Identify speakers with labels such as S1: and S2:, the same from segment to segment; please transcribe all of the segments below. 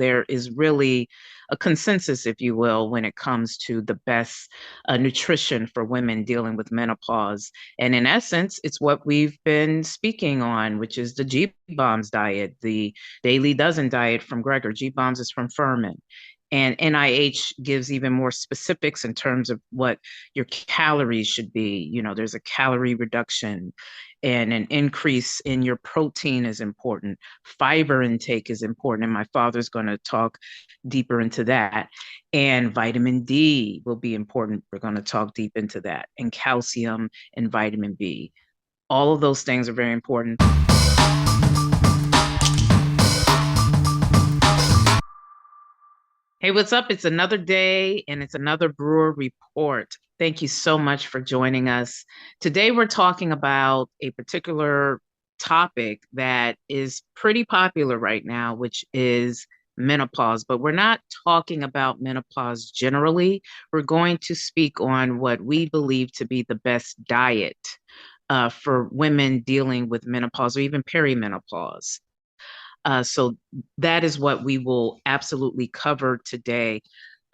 S1: there is really a consensus, if you will, when it comes to the best nutrition for women dealing with menopause. And in essence, it's what we've been speaking on, which is the G-Bombs diet, the Daily Dozen diet from Greger. G-Bombs is from Fuhrman. And NIH gives even more specifics in terms of what your calories should be. You know, there's a calorie reduction and an increase in your protein is important. Fiber intake is important. And my father's going to talk deeper into that. And vitamin D will be important. We're going to talk deep into that. And calcium and vitamin B. All of those things are very important. Hey, what's up? It's another day and it's another Brewer Report. Thank you so much for joining us. Today, we're talking about a particular topic that is pretty popular right now, which is menopause. But we're not talking about menopause generally. We're going to speak on what we believe to be the best diet for women dealing with menopause or even perimenopause. So that is what we will absolutely cover today.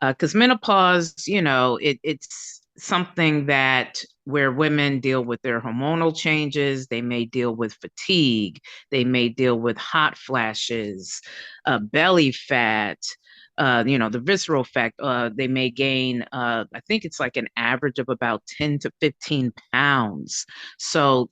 S1: Because menopause, you know, it's something that where women deal with their hormonal changes, they may deal with fatigue, they may deal with hot flashes, belly fat, the visceral fat. They may gain, I think it's like an average of about 10 to 15 pounds. So,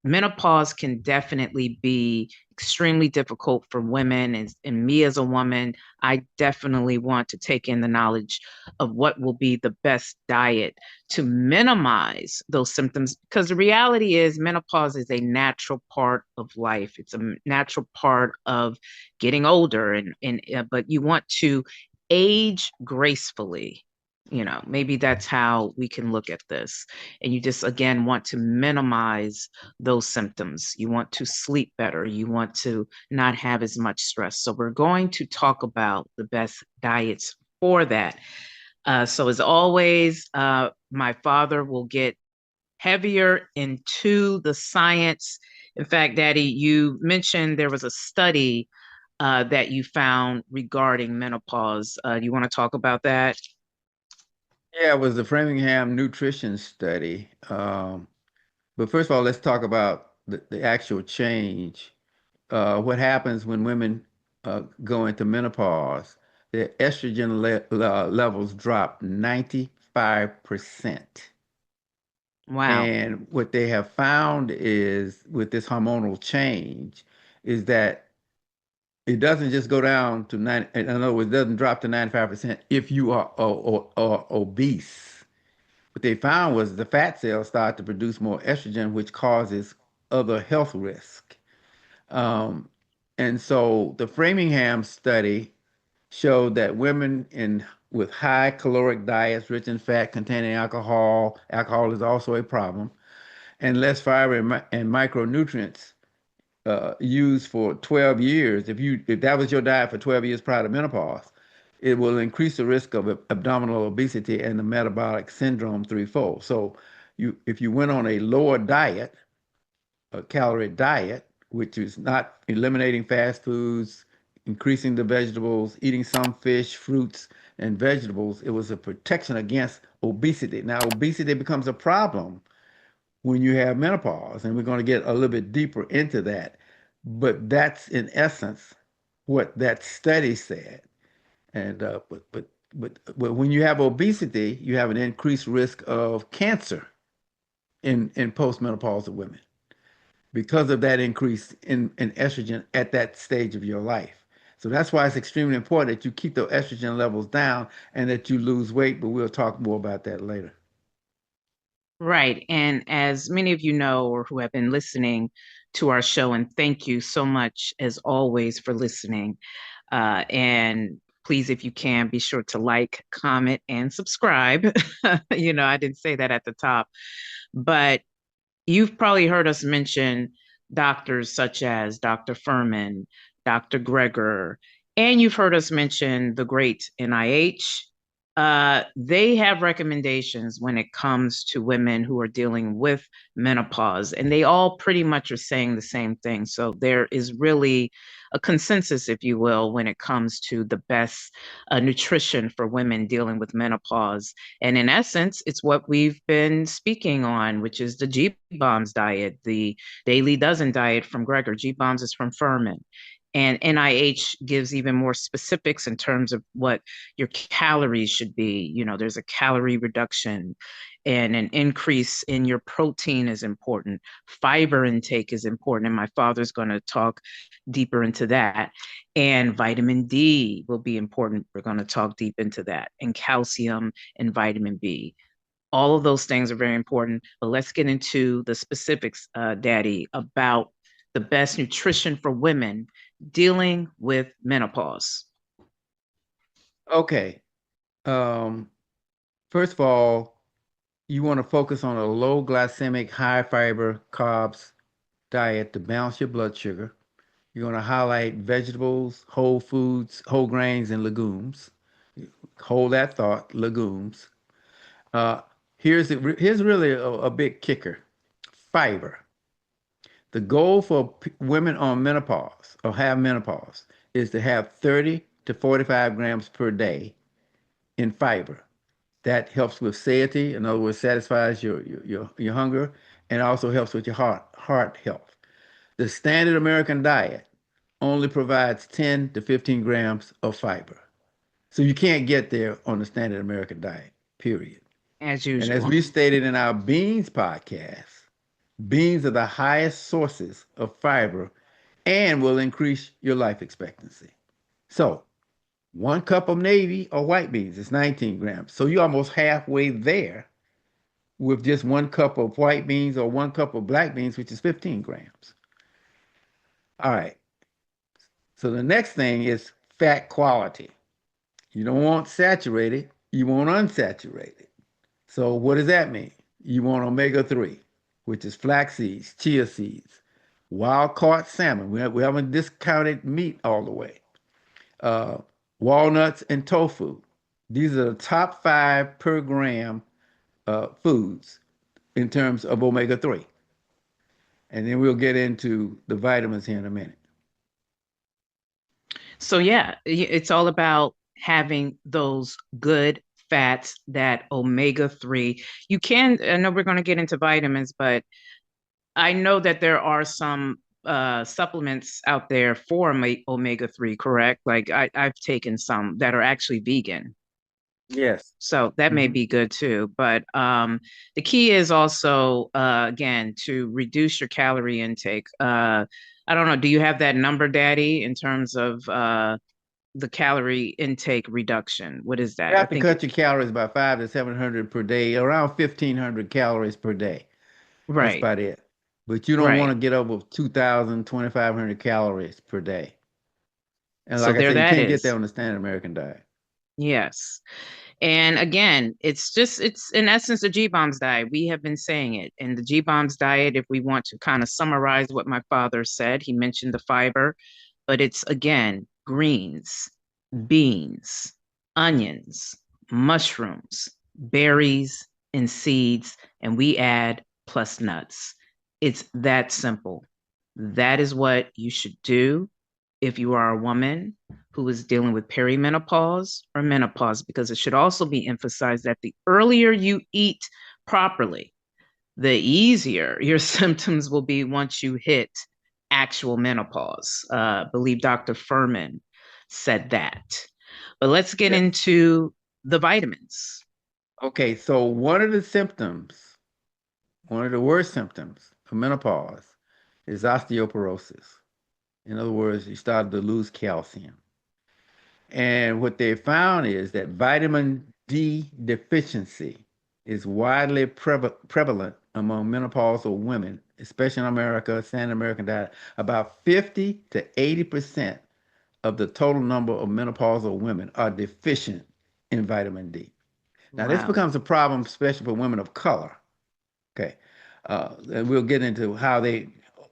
S1: menopause can definitely be extremely difficult for women. And me as a woman, I definitely want to take in the knowledge of what will be the best diet to minimize those symptoms. Because the reality is, menopause is a natural part of life. It's a natural part of getting older, but you want to age gracefully. Maybe that's how we can look at this. And you just, again, want to minimize those symptoms. You want to sleep better. You want to not have as much stress. So we're going to talk about the best diets for that. So as always, my father will get heavier into the science. In fact, Daddy, you mentioned there was a study that you found regarding menopause. You want to talk about that?
S2: Yeah, it was the Framingham nutrition study. But first of all, let's talk about the actual change. What happens when women go into menopause? Their estrogen levels drop 95%.
S1: Wow.
S2: And what they have found is with this hormonal change is that it doesn't just go down to 90, in other words, it doesn't drop to 95% if you are obese. What they found was the fat cells start to produce more estrogen, which causes other health risk. Um, and so the Framingham study showed that women in with high caloric diets, rich in fat, containing alcohol, alcohol is also a problem, and less fiber and micronutrients used for 12 years, if that was your diet for 12 years prior to menopause, it will increase the risk of abdominal obesity and the metabolic syndrome threefold. So if you went on a lower diet, a calorie diet, which is not eliminating fast foods, increasing the vegetables, eating some fish, fruits, and vegetables, it was a protection against obesity. Now, obesity becomes a problem when you have menopause, and we're going to get a little bit deeper into that. But that's in essence what that study said. And but when you have obesity, you have an increased risk of cancer in postmenopausal women because of that increase in estrogen at that stage of your life. So that's why it's extremely important that you keep the estrogen levels down and that you lose weight. But we'll talk more about that later.
S1: Right. And as many of you know, or who have been listening to our show, and thank you so much, as always, for listening. And please, if you can, be sure to like, comment, and subscribe. I didn't say that at the top, but you've probably heard us mention doctors such as Dr. Fuhrman, Dr. Greger, and you've heard us mention the great NIH. They have recommendations when it comes to women who are dealing with menopause, and they all pretty much are saying the same thing. So there is really a consensus, if you will, when it comes to the best nutrition for women dealing with menopause. And in essence, it's what we've been speaking on, which is the G Bombs diet, the Daily Dozen diet from Greger. G Bombs is from Fuhrman. And NIH gives even more specifics in terms of what your calories should be. You know, there's a calorie reduction, and an increase in your protein is important. Fiber intake is important. And my father's going to talk deeper into that. And vitamin D will be important. We're going to talk deep into that. And calcium and vitamin B. All of those things are very important. But let's get into the specifics, Daddy, about the best nutrition for women dealing with menopause.
S2: Okay. Um, First of all, you want to focus on a low glycemic, high fiber carbs diet to balance your blood sugar. You're going to highlight vegetables, whole foods, whole grains, and legumes. Hold that thought, legumes. Uh, here's really a big kicker: fiber. The goal for women on menopause or have menopause is to have 30 to 45 grams per day in fiber. That helps with satiety, in other words, satisfies your hunger, and also helps with your heart health. The standard American diet only provides 10 to 15 grams of fiber. So you can't get there on the standard American diet, period.
S1: As
S2: And as
S1: usual.
S2: we stated in our beans podcast, beans are the highest sources of fiber and will increase your life expectancy. So, 1 cup of navy or white beans is 19 grams. So you're almost halfway there with just 1 cup of white beans or 1 cup of black beans, which is 15 grams. All right. So the next thing is fat quality. You don't want saturated, you want unsaturated. So what does that mean? You want omega-3, which is flax seeds, chia seeds, wild caught salmon. We haven't discounted meat all the way. Uh, Walnuts and tofu. These are the top 5 per gram foods in terms of omega-3. And then we'll get into the vitamins here in a minute.
S1: So yeah, it's all about having those good fats, that omega-3. You can, I know we're going to get into vitamins, but I know that there are some supplements out there for omega-3, correct? Like I've taken some that are actually vegan.
S2: Yes.
S1: So that may
S2: Hmm.
S1: be good too. But the key is also, again, to reduce your calorie intake. I don't know. Do you have that number, Daddy, in terms of the calorie intake reduction? What is
S2: You
S1: that? I
S2: have to
S1: think
S2: cut
S1: it's
S2: your calories by 500 to 700 per day, around 1,500 calories per day. That's
S1: right,
S2: about it. But you don't want
S1: right.
S2: to get over 2,000, 2,500 calories per day. And
S1: So
S2: like I
S1: there
S2: said, you
S1: that
S2: can't get that
S1: is.
S2: on the standard American diet.
S1: Yes. And again, it's in essence the G Bombs diet. We have been saying it. And the G Bombs diet, if we want to kind of summarize what my father said, he mentioned the fiber, but it's again greens, beans, onions, mushrooms, berries, and seeds, and we add plus nuts. It's that simple. That is what you should do if you are a woman who is dealing with perimenopause or menopause, because it should also be emphasized that the earlier you eat properly, the easier your symptoms will be once you hit actual menopause. I believe Dr. Fuhrman said that. But let's get
S2: Yes.
S1: into the vitamins.
S2: Okay, so one of the worst symptoms of menopause is osteoporosis. In other words, you start to lose calcium. And what they found is that vitamin D deficiency is widely prevalent among menopausal women, especially in America, standard American diet. About 50 to 80% of the total number of menopausal women are deficient in vitamin D. Now, this
S1: Wow.
S2: becomes a problem, especially for women of color. Okay. And we'll get into how they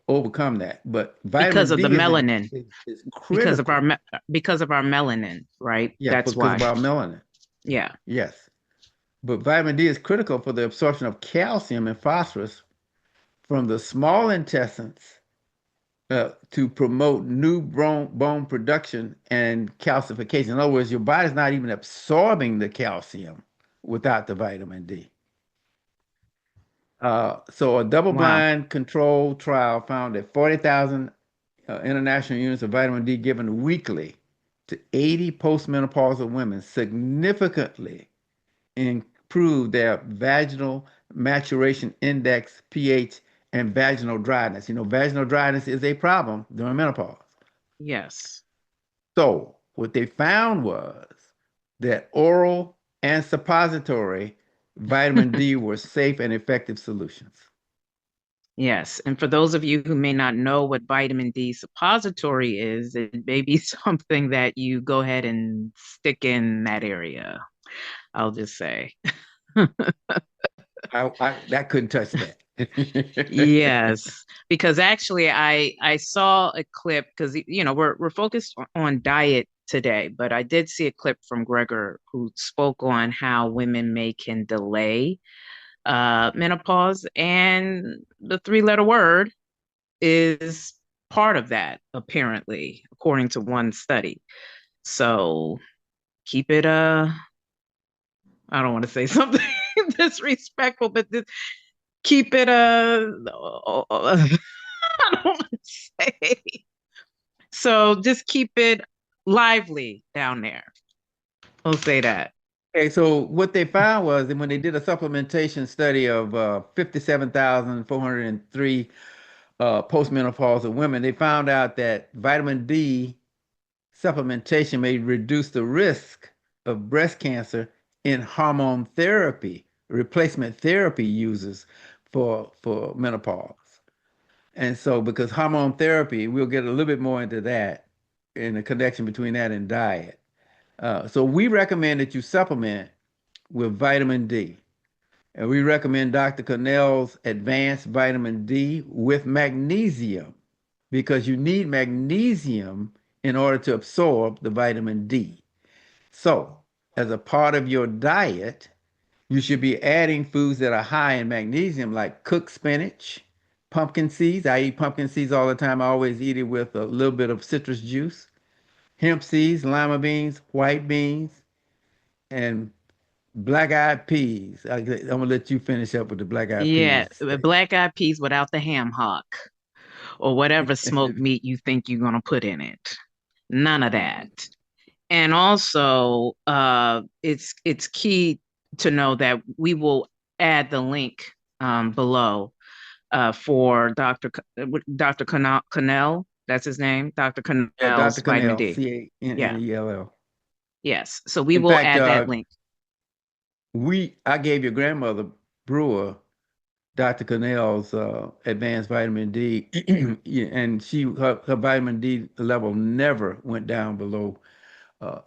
S2: overcome that. But
S1: Because
S2: vitamin
S1: of the
S2: D
S1: melanin,
S2: is
S1: because of our
S2: critical.
S1: because of our melanin, right?
S2: Yeah,
S1: That's
S2: because of
S1: why.
S2: our melanin.
S1: Yeah.
S2: Yes. But vitamin D is critical for the absorption of calcium and phosphorus from the small intestines to promote new bone production and calcification. In other words, your body's not even absorbing the calcium without the vitamin D. So a
S1: Wow.
S2: double-blind controlled trial found that 40,000 international units of vitamin D given weekly to 80 postmenopausal women significantly improve their vaginal maturation index, pH, and vaginal dryness. You know, vaginal dryness is a problem during menopause.
S1: Yes.
S2: So, what they found was that oral and suppository vitamin D were safe and effective solutions.
S1: Yes. And for those of you who may not know what vitamin D suppository is, it may be something that you go ahead and stick in that area. I'll just say.
S2: That couldn't touch that.
S1: Yes, because actually I saw a clip because we're focused on diet today, but I did see a clip from Gregor who spoke on how women can delay menopause, and the three-letter word is part of that, apparently, according to one study. So keep it I don't want to say something disrespectful, but keep it I don't want to say. So just keep it lively down there. I'll say that.
S2: Okay, so what they found was that when they did a supplementation study of 57,403 postmenopausal women, they found out that vitamin D supplementation may reduce the risk of breast cancer in hormone therapy, replacement therapy users for menopause. And so, because hormone therapy, we'll get a little bit more into that in the connection between that and diet. So, we recommend that you supplement with vitamin D. And we recommend Dr. Connell's advanced vitamin D with magnesium because you need magnesium in order to absorb the vitamin D. So, as a part of your diet, you should be adding foods that are high in magnesium, like cooked spinach, pumpkin seeds. I eat pumpkin seeds all the time. I always eat it with a little bit of citrus juice, hemp seeds, lima beans, white beans, and black-eyed peas. I'm gonna let you finish up with the black-eyed
S1: Yeah,
S2: peas, Stacey.
S1: black eyed peas without the ham hock or whatever smoked meat you think you're going to put in it. None of that. And also, it's key to know that we will add the link below for Dr. Cannell. That's his name, Dr.
S2: Yeah, Dr.
S1: Cannell's vitamin
S2: Connell,
S1: D. Yeah.
S2: Cannell.
S1: Yes. So we
S2: In
S1: will
S2: fact,
S1: add that link.
S2: I gave your grandmother Brewer Dr. Connell's advanced vitamin D, yeah, and her vitamin D level never went down below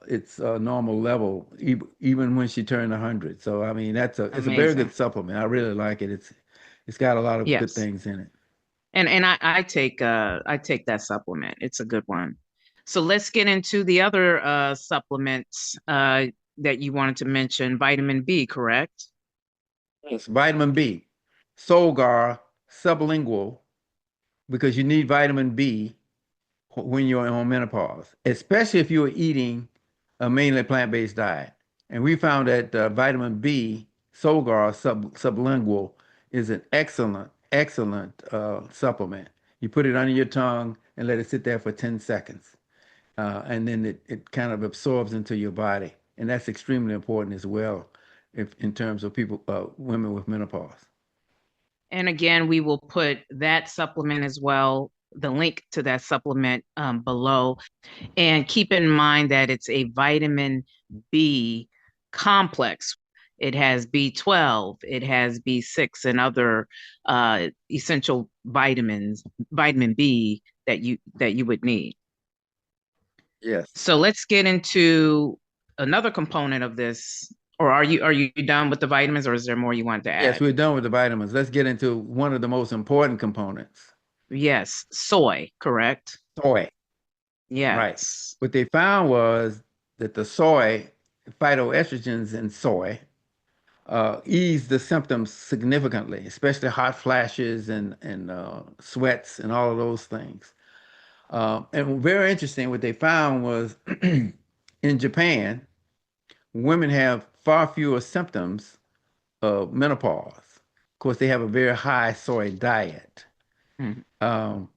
S2: its normal level, even when she turned 100. So I mean, it's a very good
S1: Amazing.
S2: supplement. I really like it. It's got a lot of good
S1: Yes.
S2: things in it.
S1: And I take that supplement. It's a good one. So let's get into the other supplements that you wanted to mention. Vitamin B, correct?
S2: Yes, vitamin B, Solgar sublingual, because you need vitamin B when you're on menopause, especially if you're eating a mainly plant-based diet. And we found that vitamin B, Solgar sublingual, is an excellent supplement. You put it under your tongue and let it sit there for 10 seconds. And then it kind of absorbs into your body. And that's extremely important as well if in terms of women with menopause.
S1: And again, we will put that supplement as well, the link to that supplement below. And keep in mind that it's a vitamin B complex. It has B12, it has B6, and other essential vitamin B that you would need.
S2: Yes.
S1: So let's get into another component of this. Or are you done with the vitamins, or is there more you want to
S2: Yes,
S1: add?
S2: we're done with the vitamins. Let's get into one of the most important components,
S1: Yes, soy, correct?
S2: soy. Right.
S1: Yes.
S2: What they found was that the soy phytoestrogens in soy ease the symptoms significantly, especially hot flashes and sweats and all of those things. And very interesting, what they found was in Japan, women have far fewer symptoms of menopause. Of course, they have a very high soy diet.
S1: Mm.
S2: Um,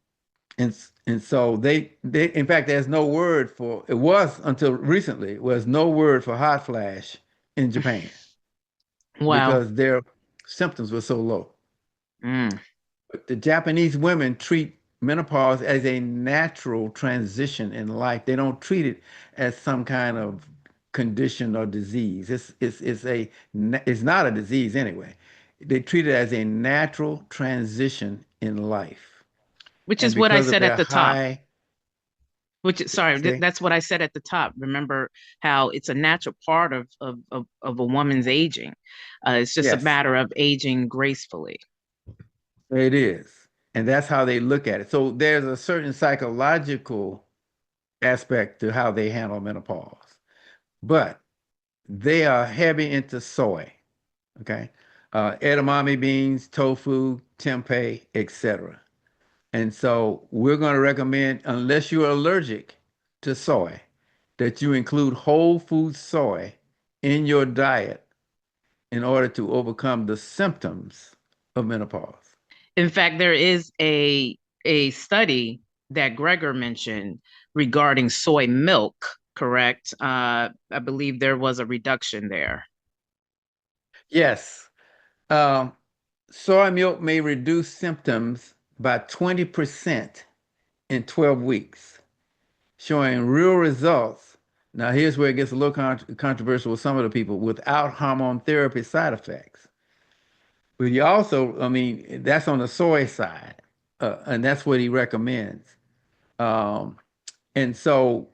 S2: and so they in fact there's no word for it was until recently was no word for hot flash in Japan
S1: Wow.
S2: because their symptoms were so low.
S1: Mm.
S2: But the Japanese women treat menopause as a natural transition in life. They don't treat it as some kind of condition or disease. It's not a disease anyway. They treat it as a natural transition in life.
S1: Which
S2: And
S1: is what I
S2: because of
S1: said at
S2: their
S1: the top.
S2: high,
S1: Sorry,
S2: say,
S1: that's what I said at the top. Remember how it's a natural part of a woman's aging. It's just a
S2: yes,
S1: matter of aging gracefully.
S2: it is. And that's how they look at it. So there's a certain psychological aspect to how they handle menopause. But they are heavy into soy, okay? Edamame beans, tofu, tempeh, etc. And so we're going to recommend, unless you're allergic to soy, that you include whole food soy in your diet in order to overcome the symptoms of menopause.
S1: In fact, there is a study that Gregor mentioned regarding soy milk, correct? I believe there was a reduction there.
S2: Yes, um, soy milk may reduce symptoms by 20% in 12 weeks, showing real results. Now, here's where it gets a little controversial with some of the people without hormone therapy side effects. But he also, I mean, that's on the soy side, and that's what he recommends. Um, and so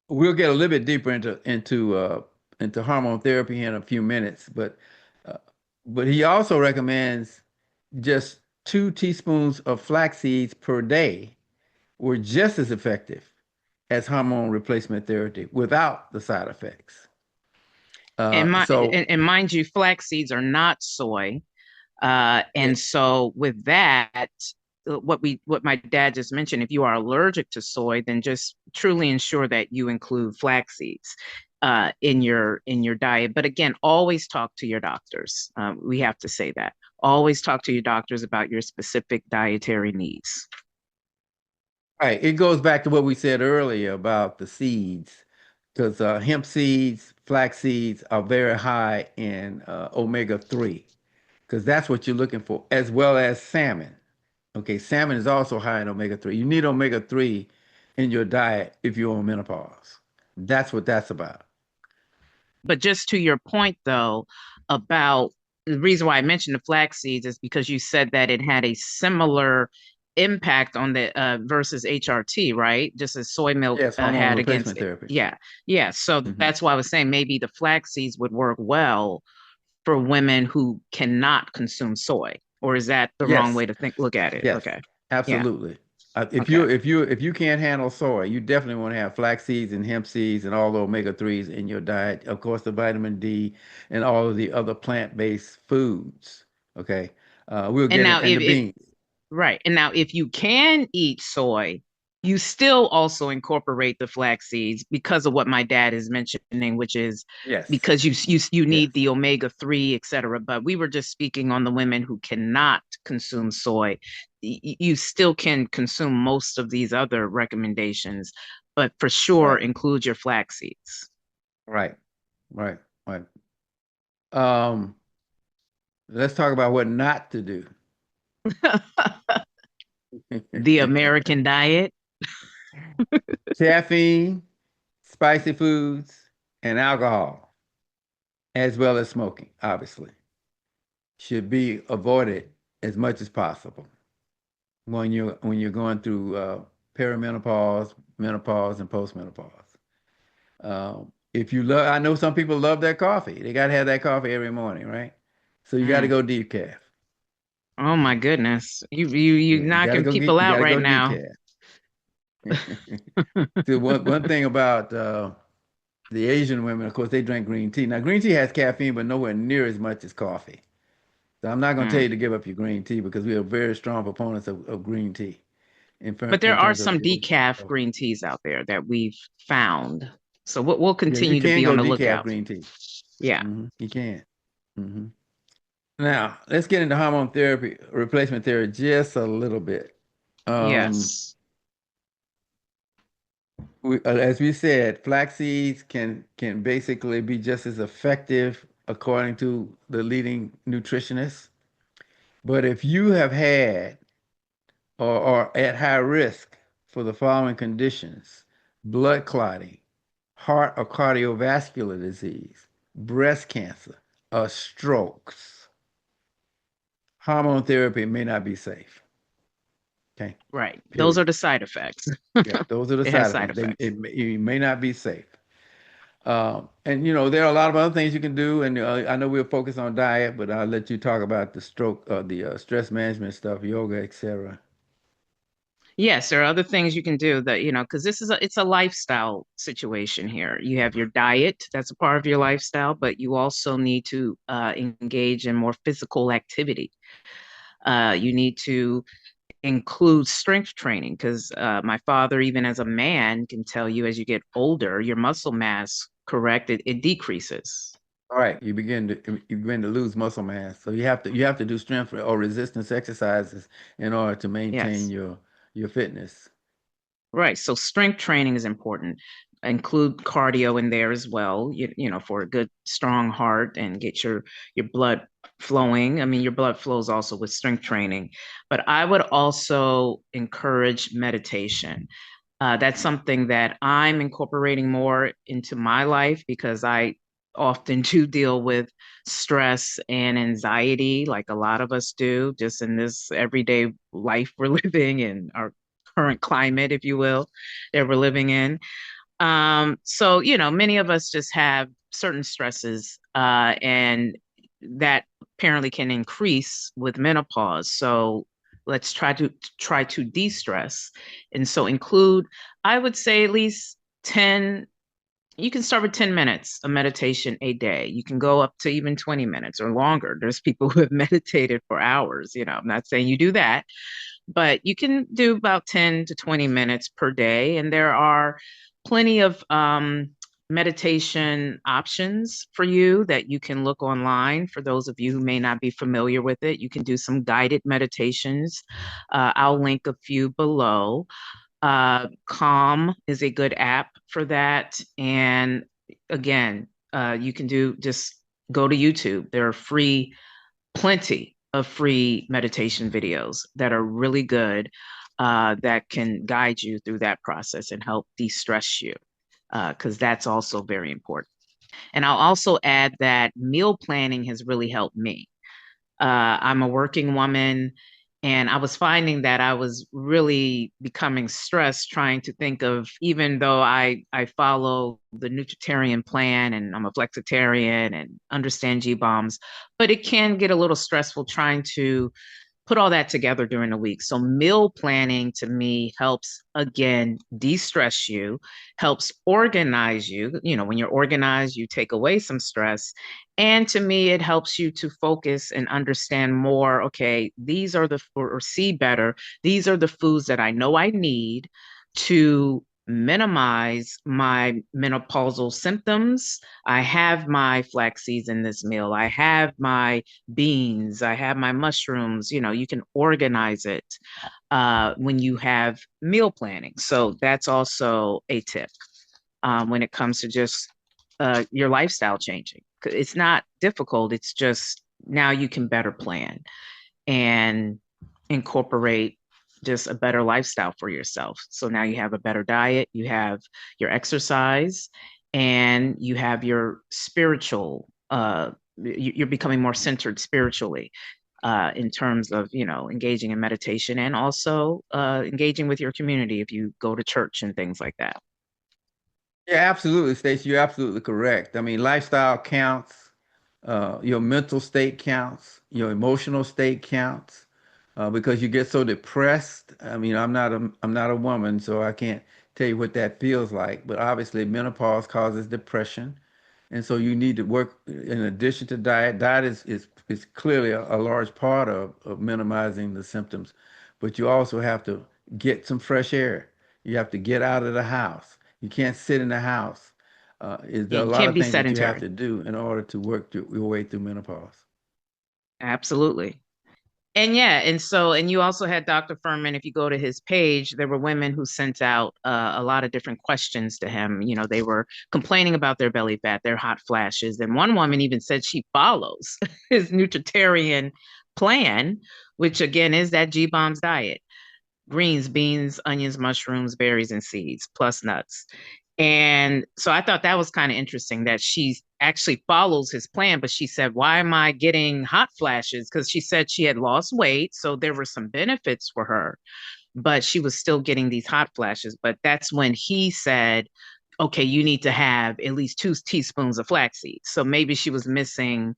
S2: we'll get a little bit deeper into hormone therapy in a few minutes, uh, but he also recommends just 2 teaspoons of flax seeds per day were just as effective as hormone replacement therapy without the side effects. So
S1: And mind you, flax seeds are not soy.
S2: yeah,
S1: And so with that, what my dad just mentioned, if you are allergic to soy, then just truly ensure that you include flax seeds in your diet. But again, always talk to your doctors. We have to say that. Always talk to your doctors about your specific dietary needs.
S2: right. It goes back to what we said earlier about the seeds, because hemp seeds, flax seeds are very high in omega-3, because that's what you're looking for, as well as salmon. Okay, salmon is also high in omega-3. You need omega-3 in your diet if you're on menopause. That's what that's about.
S1: But just to your point, though, about the reason why I mentioned the flax seeds is because you said that it had a similar impact on the versus HRT, right? Just as soy milk
S2: Yes, hormone
S1: had against
S2: replacement
S1: it.
S2: therapy.
S1: Yeah. Yeah. So
S2: Hmm.
S1: that's why I was saying maybe the flax seeds would work well for women who cannot consume soy. Or is that the wrong
S2: Yes,
S1: way to look at it?
S2: yes,
S1: Okay. Yeah.
S2: absolutely.
S1: Okay.
S2: If you can't handle soy, you definitely want to have flax seeds and hemp seeds and all the omega-3s in your diet. Of course, the vitamin D and all of the other plant-based foods. Okay, we'll
S1: And
S2: get it,
S1: now
S2: and the
S1: if
S2: beans.
S1: right. And now, if you can eat soy, you still also incorporate the flax seeds because of what my dad is mentioning, which is
S2: Yes,
S1: because you
S2: yes,
S1: need the omega-3, et cetera. But we were just speaking on the women who cannot consume soy. You still can consume most of these other recommendations, but for sure
S2: right,
S1: include your flax seeds.
S2: right, right, right. Um, let's talk about what not to do.
S1: The American diet.
S2: Caffeine, spicy foods, and alcohol, as well as smoking, obviously, should be avoided as much as possible when you're going through perimenopause, menopause, and postmenopause. If you love, I know some people love their coffee. They got to have that coffee every morning, right? So you got to
S1: Mm.
S2: go decaf.
S1: Oh my goodness. You
S2: Yeah, you got to
S1: knocking
S2: go
S1: people
S2: get, you
S1: out
S2: got to
S1: right
S2: go
S1: now.
S2: decaf. So one thing about The Asian women, of course, they drink green tea. Now, green tea has caffeine, but nowhere near as much as coffee. So I'm not going to tell
S1: Mm.
S2: you to give up your green tea because we are very strong proponents of green tea
S1: But there
S2: in
S1: are
S2: terms of
S1: some
S2: the overall
S1: decaf
S2: health.
S1: green teas out there that we've found. So we'll
S2: Yeah, you
S1: continue to
S2: can
S1: be on
S2: go
S1: the
S2: decaf
S1: lookout.
S2: green tea.
S1: Yeah.
S2: You can. hmm Now, let's get into hormone therapy, replacement therapy, just a little bit. Um,
S1: Yes.
S2: as we said, flax seeds can basically be just as effective according to the leading nutritionists. But if you have had or are at high risk for the following conditions: blood clotting, heart or cardiovascular disease, breast cancer, or strokes, hormone therapy may not be safe. Okay,
S1: Right. Those are
S2: period.
S1: the side effects.
S2: Yeah, those are the
S1: It has
S2: side
S1: side
S2: effects.
S1: effects.
S2: It may not be safe. And there are a lot of other things you can do. And I know we'll focus on diet, but I'll let you talk about the stroke, the stress management stuff, yoga, etc.
S1: Yes, there are other things you can do that, because it's a lifestyle situation here. You have your diet, that's a part of your lifestyle, but you also need to engage in more physical activity. You need to include strength training because my father, even as a man, can tell you as you get older, your muscle mass, correct, it decreases.
S2: All right, you begin to lose muscle mass, so you have to do strength or resistance exercises in order to maintain
S1: Yes.
S2: your fitness.
S1: Right. So strength training is important. Include cardio in there as well, for a good strong heart and get your blood flowing. I mean, your blood flows also with strength training, but I would also encourage meditation. That's something that I'm incorporating more into my life because I often do deal with stress and anxiety, like a lot of us do, just in this everyday life we're living in, our current climate, if you will, that we're living in. So, many of us just have certain stresses, and that apparently can increase with menopause. So let's try to de-stress. And so include, I would say at least 10, you can start with 10 minutes of meditation a day. You can go up to even 20 minutes or longer. There's people who have meditated for hours. I'm not saying you do that, but you can do about 10 to 20 minutes per day. And there are plenty of meditation options for you that you can look online. For those of you who may not be familiar with it, you can do some guided meditations. I'll link a few below. Calm is a good app for that. And again, you can just go to YouTube. There are plenty of free meditation videos that are really good, that can guide you through that process and help de-stress you, because that's also very important. And I'll also add that meal planning has really helped me. I'm a working woman, and I was finding that I was really becoming stressed trying to think of, even though I follow the nutritarian plan and I'm a flexitarian and understand G bombs, but it can get a little stressful trying to put all that together during the week. So meal planning to me helps, again, de-stress you, helps organize you. When you're organized, you take away some stress. And to me, it helps you to focus and understand more. Okay, these are or see better. These are the foods that I know I need to minimize my menopausal symptoms. I have my flax seeds in this meal. I have my beans, I have my mushrooms. You can organize it when you have meal planning. So that's also a tip when it comes to just your lifestyle changing. It's not difficult, it's just now you can better plan and incorporate just a better lifestyle for yourself. So now you have a better diet, you have your exercise, and you have your spiritual, you're becoming more centered spiritually, in terms of, engaging in meditation and also engaging with your community if you go to church and things like that.
S2: Yeah, absolutely, Stacey. You're absolutely correct. I mean, lifestyle counts, your mental state counts, your emotional state counts, because you get so depressed. I mean, I'm not a woman, so I can't tell you what that feels like. But obviously, menopause causes depression. And so you need to work in addition to diet. Diet is clearly a large part of minimizing the symptoms, but you also have to get some fresh air. You have to get out of the house. You can't sit in the house. There
S1: Yeah,
S2: are a
S1: you
S2: lot
S1: can't
S2: of
S1: be
S2: things that you have
S1: sedentary.
S2: to do in order to work your way through menopause.
S1: Absolutely. And yeah, and you also had Dr. Fuhrman. If you go to his page, there were women who sent out a lot of different questions to him. You know, they were complaining about their belly fat, their hot flashes. And one woman even said she follows his nutritarian plan, which again is that G-Bombs diet: greens, beans, onions, mushrooms, berries, and seeds, plus nuts. And so I thought that was kind of interesting that she actually follows his plan, but she said, why am I getting hot flashes? Because she said she had lost weight. So there were some benefits for her, but she was still getting these hot flashes. But that's when he said, okay, you need to have at least 2 teaspoons of flaxseed. So maybe she was missing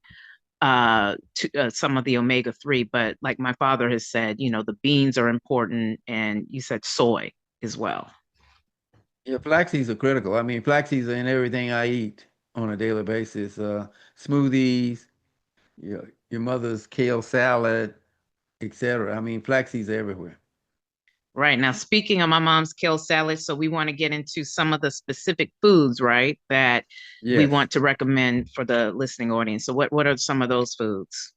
S1: some of the omega-3, but like my father has said, the beans are important, and you said soy as well.
S2: Yeah, flax seeds are critical. I mean, flax seeds are in everything I eat on a daily basis. Smoothies, your mother's kale salad, etc. I mean, flax seeds are everywhere.
S1: Right. Now, speaking of my mom's kale salad, so we want to get into some of the specific foods, right, that we
S2: Yes.
S1: want to recommend for the listening audience. So what are some of those foods?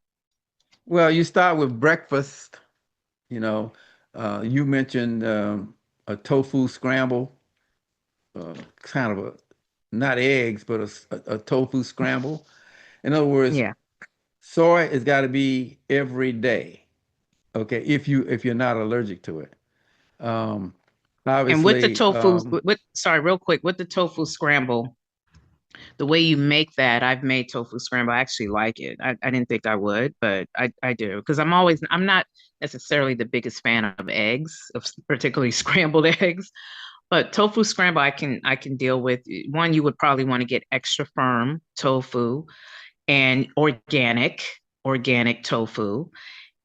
S2: Well, you start with breakfast. You know, you mentioned a tofu scramble, kind of a not eggs, but a tofu scramble. In other words,
S1: Yeah.
S2: soy has got to be every day. Okay, if you're not allergic to it. Um,
S1: And with the
S2: obviously,
S1: tofu, sorry, real quick, with the tofu scramble, the way you make that, I've made tofu scramble. I actually like it. I didn't think I would, but I do, because I'm not necessarily the biggest fan of eggs, of particularly scrambled eggs. But tofu scramble, I can deal with. One, you would probably want to get extra firm tofu and organic tofu.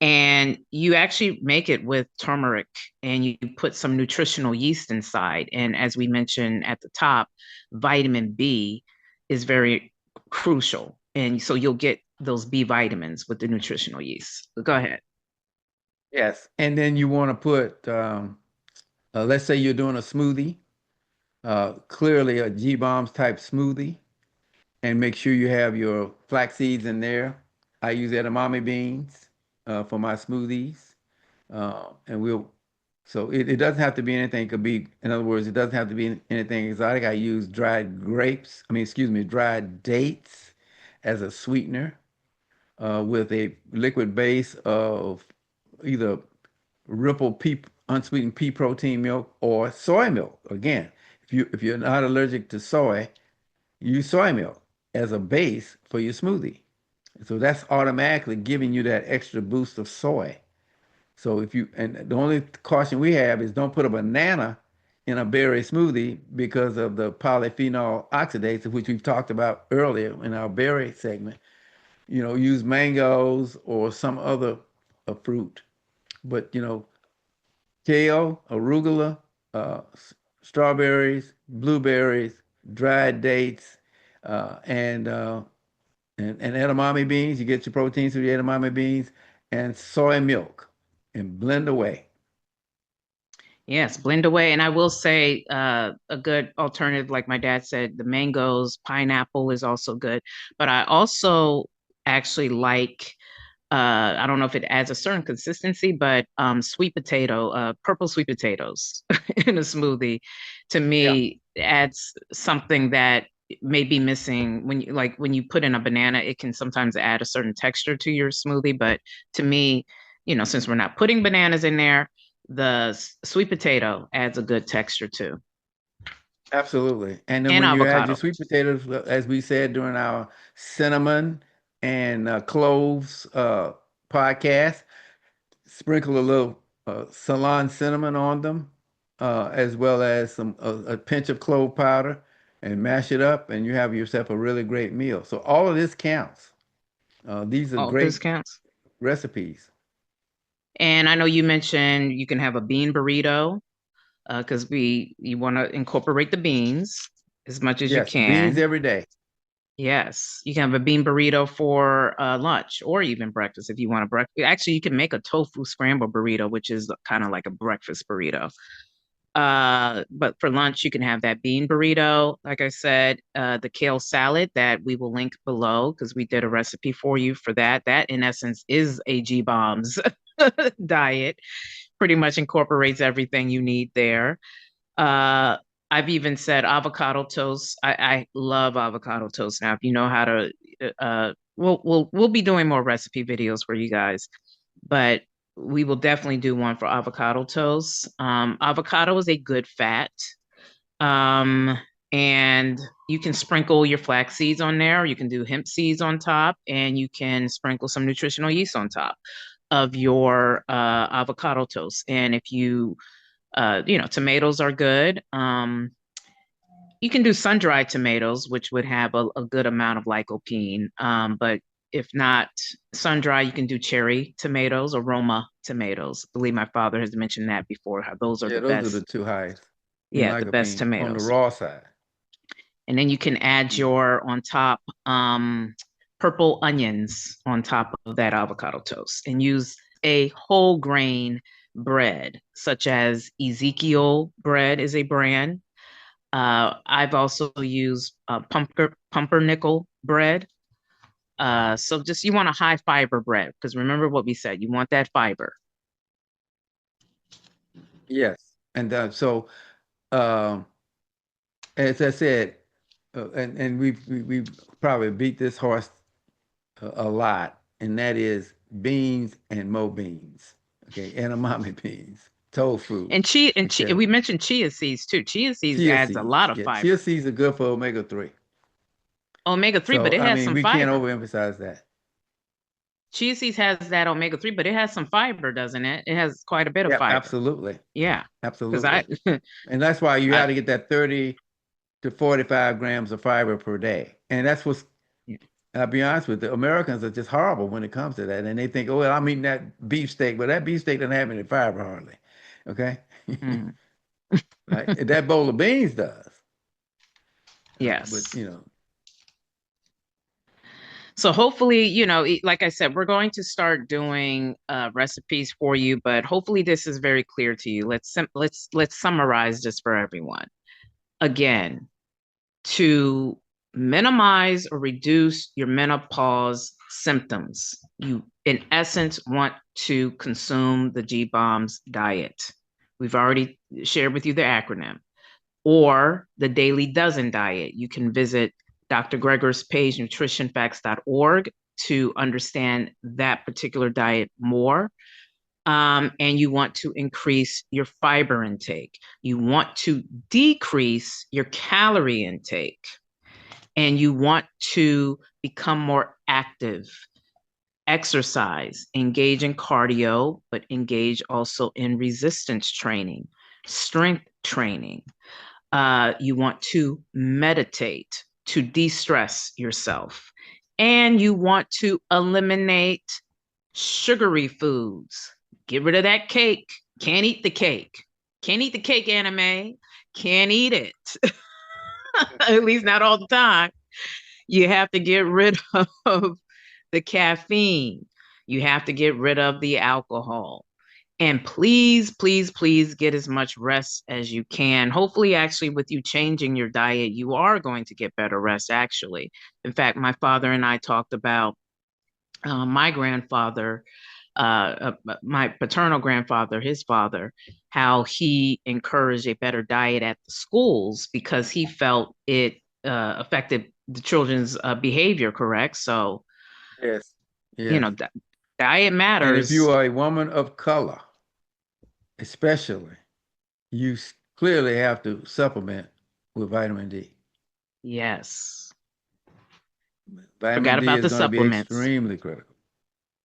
S1: And you actually make it with turmeric, and you put some nutritional yeast inside. And as we mentioned at the top, vitamin B is very crucial. And so you'll get those B vitamins with the nutritional yeast. Go ahead.
S2: yes, and then you want to put, let's say you're doing a smoothie, clearly a G-Bombs type smoothie, and make sure you have your flax seeds in there. I use edamame beans for my smoothies, and so it doesn't have to be anything. It could be, in other words, it doesn't have to be anything exotic. I use dried grapes, I mean, excuse me, dried dates as a sweetener with a liquid base of either Ripple pea, unsweetened pea protein milk or soy milk. Again, if you're not allergic to soy, use soy milk as a base for your smoothie. So that's automatically giving you that extra boost of soy. So and the only caution we have is don't put a banana in a berry smoothie because of the polyphenol oxidase, which we've talked about earlier in our berry segment. Use mangoes or some other fruit. But kale, arugula, strawberries, blueberries, dried dates, and and edamame beans. You get your proteins through the edamame beans and soy milk, and blend away.
S1: Yes, blend away. And I will say a good alternative, like my dad said, the mangoes, pineapple is also good. But I also actually like, I don't know if it adds a certain consistency, but sweet potato, purple sweet potatoes in a smoothie, to
S2: Yeah,
S1: me adds something that may be missing when you put in a banana. It can sometimes add a certain texture to your smoothie, but to me, since we're not putting bananas in there, the sweet potato adds a good texture too,
S2: absolutely. And then
S1: and
S2: when you add your
S1: avocado.
S2: sweet potatoes, as we said during our cinnamon and cloves podcast, sprinkle a little Ceylon cinnamon on them, as well as a pinch of clove powder, and mash it up, and you have yourself a really great meal. So all of this counts. These are
S1: All this
S2: great
S1: counts.
S2: recipes.
S1: And I know you mentioned you can have a bean burrito, because you want to incorporate the beans as much as you
S2: Yes, beans
S1: can.
S2: every day.
S1: Yes, you can have a bean burrito for lunch or even breakfast if you want to breakfast. Actually, you can make a tofu scramble burrito, which is kind of like a breakfast burrito. But for lunch, you can have that bean burrito. Like I said, the kale salad that we will link below because we did a recipe for you for that. That, in essence, is a G Bombs diet. Pretty much incorporates everything you need there. Uh, I've even said avocado toast. I love avocado toast now. If you know how to, we'll be doing more recipe videos for you guys, but we will definitely do one for avocado toast. Avocado is a good fat, um, and you can sprinkle your flax seeds on there. Or you can do hemp seeds on top, and you can sprinkle some nutritional yeast on top of your avocado toast. And if you tomatoes are good. You can do sun-dried tomatoes, which would have a good amount of lycopene. But if not sun-dried, you can do cherry tomatoes or Roma tomatoes. I believe my father has mentioned that before, how those are
S2: Yeah,
S1: the
S2: those are the
S1: best,
S2: two highest in
S1: yeah, the best
S2: lycopene on the
S1: tomatoes.
S2: raw side.
S1: And then you can add
S2: Yeah.
S1: your on top purple onions on top of that avocado toast and use a whole grain bread, such as Ezekiel bread is a brand. I've also used pumpernickel bread. So just you want a high fiber bread because remember what we said, you want that fiber.
S2: Yes. And um, as I said, and we've probably beat this horse a lot, and that is beans and mo beans. Okay, edamame beans, tofu,
S1: We
S2: etc.
S1: mentioned chia seeds too. Chia seeds
S2: Chia
S1: adds a
S2: seeds.
S1: lot of
S2: Yeah, chia
S1: fiber.
S2: seeds are good for omega-3.
S1: Omega-3, but
S2: So,
S1: it
S2: I
S1: has
S2: mean,
S1: some
S2: we can't
S1: fiber.
S2: overemphasize that.
S1: Chia seeds has that omega-3, but it has some fiber, doesn't it? It has quite a bit of
S2: Yeah,
S1: fiber.
S2: absolutely.
S1: Yeah. Because I,
S2: Absolutely. And that's why you got
S1: I
S2: to get that 30 to 45 grams of fiber per day. And that's what's, I'll be honest with you, Americans are just horrible when it comes to that. And they think, oh, well, I'm eating that beefsteak, but that beefsteak doesn't have any fiber hardly. Okay?
S1: mm,
S2: Right? That bowl of beans does. But,
S1: yes. So hopefully, like I said, we're going to start doing recipes for you, but hopefully this is very clear to you. Let's summarize this for everyone. Again, to minimize or reduce your menopause symptoms, you in essence want to consume the G Bombs diet. We've already shared with you the acronym or the Daily Dozen diet. You can visit Dr. Gregor's page, nutritionfacts.org, to understand that particular diet more. And you want to increase your fiber intake. You want to decrease your calorie intake. And you want to become more active, exercise, engage in cardio, but engage also in resistance training, strength training, you want to meditate to de stress yourself. And you want to eliminate sugary foods. Get rid of that cake. Can't eat the cake. Can't eat the cake, anime. Can't eat it. At least not all the time. You have to get rid of the caffeine. You have to get rid of the alcohol. And please, please, please get as much rest as you can. Hopefully, actually, with you changing your diet, you are going to get better rest, actually. In fact, my father and I talked about my grandfather, my paternal grandfather, his father, how he encouraged a better diet at the schools because he felt it affected the children's behavior, correct? So,
S2: yes.
S1: you
S2: Yes.
S1: know, diet
S2: And if you
S1: matters.
S2: are a woman of color, especially, you clearly have to supplement with vitamin D.
S1: Yes.
S2: Vitamin
S1: Forgot
S2: D
S1: about
S2: is
S1: the
S2: going to be
S1: supplements.
S2: extremely critical.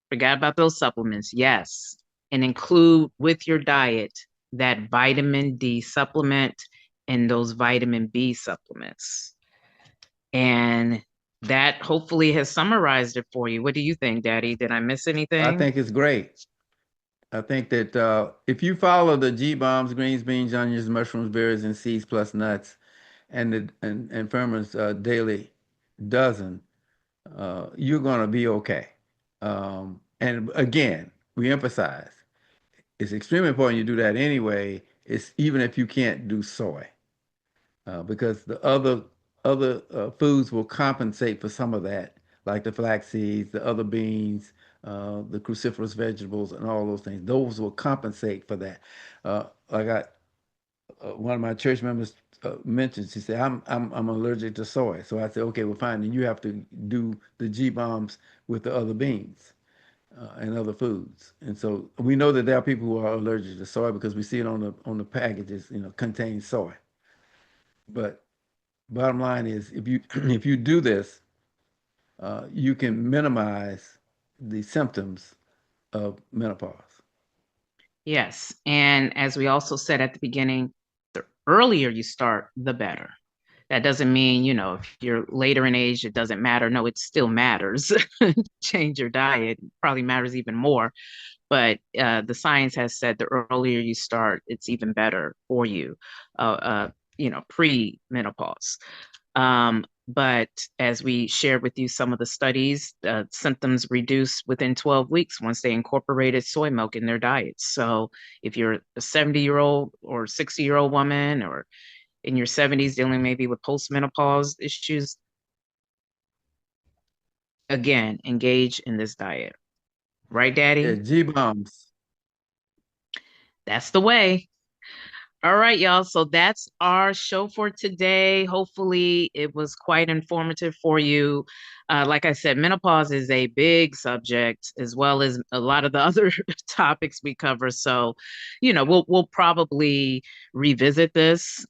S1: Forgot about those supplements. Yes. And include with your diet that vitamin D supplement and those vitamin B supplements. And that hopefully has summarized it for you. What do you think, Daddy? Did I miss
S2: I
S1: anything?
S2: think it's great. I think that if you follow the G bombs, greens, beans, onions, mushrooms, berries, and seeds plus nuts, and Fuhrman's daily dozen, you're gonna be okay. And again, we emphasize it's extremely important you do that anyway. It's even if you can't do soy, because the other foods will compensate for some of that, like the flax seeds, the other beans, the cruciferous vegetables, and all those things. Those will compensate for that. Like one of my church members mentioned, she said, I'm allergic to soy. So I said, okay, well, fine. Then you have to do the G bombs with the other beans and other foods. And so we know that there are people who are allergic to soy because we see it on the packages, contains soy. But bottom line is, if you if you do this, you can minimize the symptoms of menopause.
S1: Yes. And as we also said at the beginning, the earlier you start, the better. That doesn't mean, if you're later in age, it doesn't matter. No, it still matters. Change your diet probably matters even more. But the science has said the earlier you start, it's even better for you, pre-menopause. But as we shared with you some of the studies, symptoms reduce within 12 weeks once they incorporated soy milk in their diets. So if you're a 70-year-old or 60-year-old woman or in your 70s dealing maybe with postmenopause issues, again, engage in this diet. Right,
S2: Yeah,
S1: Daddy?
S2: G bombs.
S1: That's the way. All right, y'all. So that's our show for today. Hopefully, it was quite informative for you. Like I said, menopause is a big subject, as well as a lot of the other topics we cover. So, we'll probably revisit this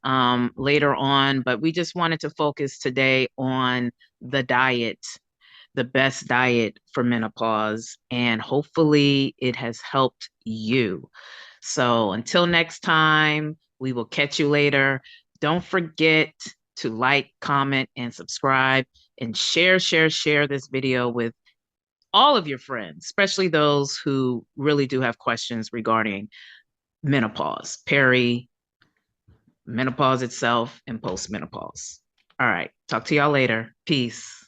S1: later on. But we just wanted to focus today on the diet, the best diet for menopause, and hopefully, it has helped you. So until next time, we will catch you later. Don't forget to like, comment, and subscribe, and share this video with all of your friends, especially those who really do have questions regarding menopause, menopause itself, and postmenopause. All right. Talk to y'all later. Peace.